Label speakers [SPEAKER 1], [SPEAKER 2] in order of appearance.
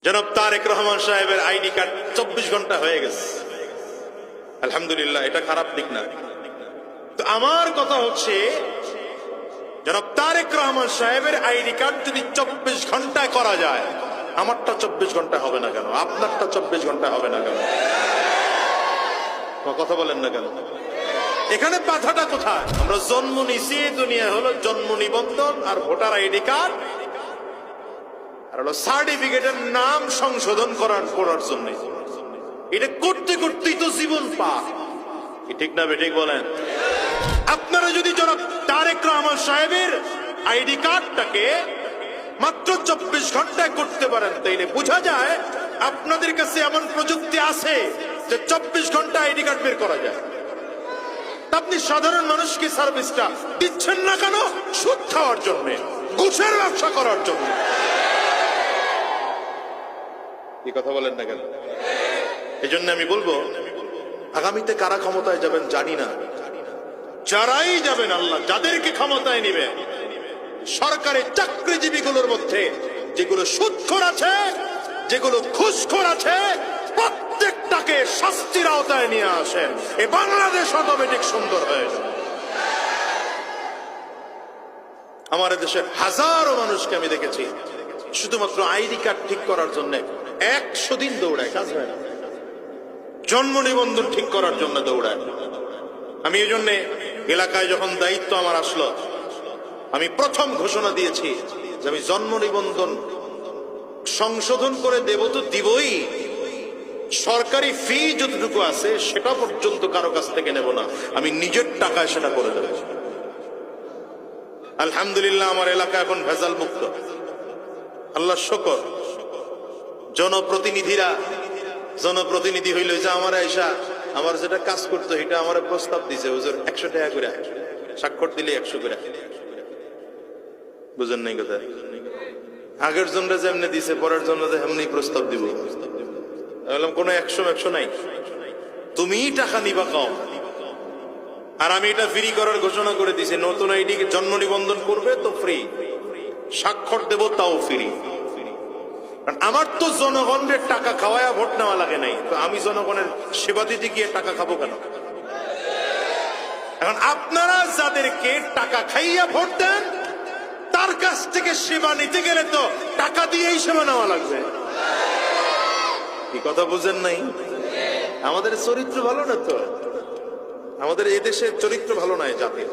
[SPEAKER 1] জনাব তারেক রহমান সাহেবের ID card 24 ঘন্টা হয়ে গেছে, আলহামদুলিল্লাহ, এটা খারাপ দিক না। তো আমার কথা হচ্ছে, জনাব তারেক রহমান সাহেবের আইডি কার্ড যদি 24 ঘন্টায় করা যায়, আমারটা 24 ঘন্টা হবে না কেন? আপনারটা 24 ঘন্টা হবে না কেন? কথা বলেন না কেন? এখানে বাধাটা কোথায়? আমরা জন্ম নিছি, দুনিয়া হলো জন্ম নিবন্ধন আর ভোটার আইডি কার্ড আর হলো সার্টিফিকেটের নাম সংশোধন করার জন্য। এটা করতে করতেই তো জীবন পার। ঠিক না বেঠিক বলেন? আপনারা যদি জনাব তারেক রহমান সাহেবের আইডি কার্ডটাকে মাত্র 24 ঘন্টায় করতে পারেন, তাইলে বোঝা যায় আপনাদের কাছে এমন প্রযুক্তি আছে যে 24 ঘন্টা আইডি কার্ড বের করা যায়। আপনি সাধারণ মানুষকে সার্ভিসটা দিচ্ছেন না কেন? সুদ খাওয়ার জন্য, ঘুষের ব্যবসা করার জন্য। কি কথা বলেন না কেন? এই জন্য আমি বলবো, আগামীতে কারা ক্ষমতায় যাবেন জানি না, যারাই যাবেন, আল্লাহ যাদেরকে ক্ষমতায় নিবে, সরকারি চাকরিজীবীগুলোর মধ্যে যেগুলো সুদখোর আছে, যেগুলো ঘুষখোর আছে, প্রত্যেকটাকে শাস্তির আওতায় নিয়ে আসেন। এই বাংলাদেশ অটোমেটিক সুন্দর হয়ে যাবে। আমার দেশের হাজারো মানুষকে আমি দেখেছি শুধুমাত্র আইডি কার্ড ঠিক করার জন্য 100 দিন দৌড়ায়, কাজ হয় না। জন্ম নিবন্ধন ঠিক করার জন্য দৌড়ায়। আমি এই জন্য এলাকায় যখন দায়িত্ব আমার আসলো, আমি প্রথম ঘোষণা দিয়েছি যে আমি জন্ম নিবন্ধন সংশোধন করে দেব তো দিবই, সরকারি ফি যতটুকু আছে সেটা পর্যন্ত কারো কাছ থেকে নেব না, আমি নিজের টাকায় সেটা করে দেব। আলহামদুলিল্লাহ, আমার এলাকা এখন ভেজাল মুক্ত, আল্লাহ শুকর। জনপ্রতিনিধি হইল যে আমার আয়সা আমার যেটা কাজ করতো এটা আমার প্রস্তাব দিছে, হুজুর 100 টাকা করে, স্বাক্ষর দিলে 100 করে। বুঝেন নাই কথা? আগের জন্য যেমনি দিছে, পরের জন্য এমনি প্রস্তাব দিব। বললাম কোনো 100 নাই, তুমি টাকা নিবা কম। আর আমি এটা ফ্রি করার ঘোষণা করে দিছি, নতুন আইডি জন্ম নিবন্ধন করবে তো ফ্রি, স্বাক্ষর দেব তাও ফ্রি। আমার তো জনগণের টাকা খাওয়ায়া ভোট নেওয়া লাগে নাই, তো আমি জনগণের সেবা দিতে গিয়ে টাকা খাবো কেন? এখন আপনারা যাদেরকে টাকা খাইয়া ভোট দেন, তার কাছ থেকে সেবা নিতে গেলে তো টাকা দিয়েই সেবা নেওয়া লাগবে। কি কথা বুঝেন নাই? আমাদের চরিত্র ভালো না তো, আমাদের এদেশের চরিত্র ভালো নয় জাতির।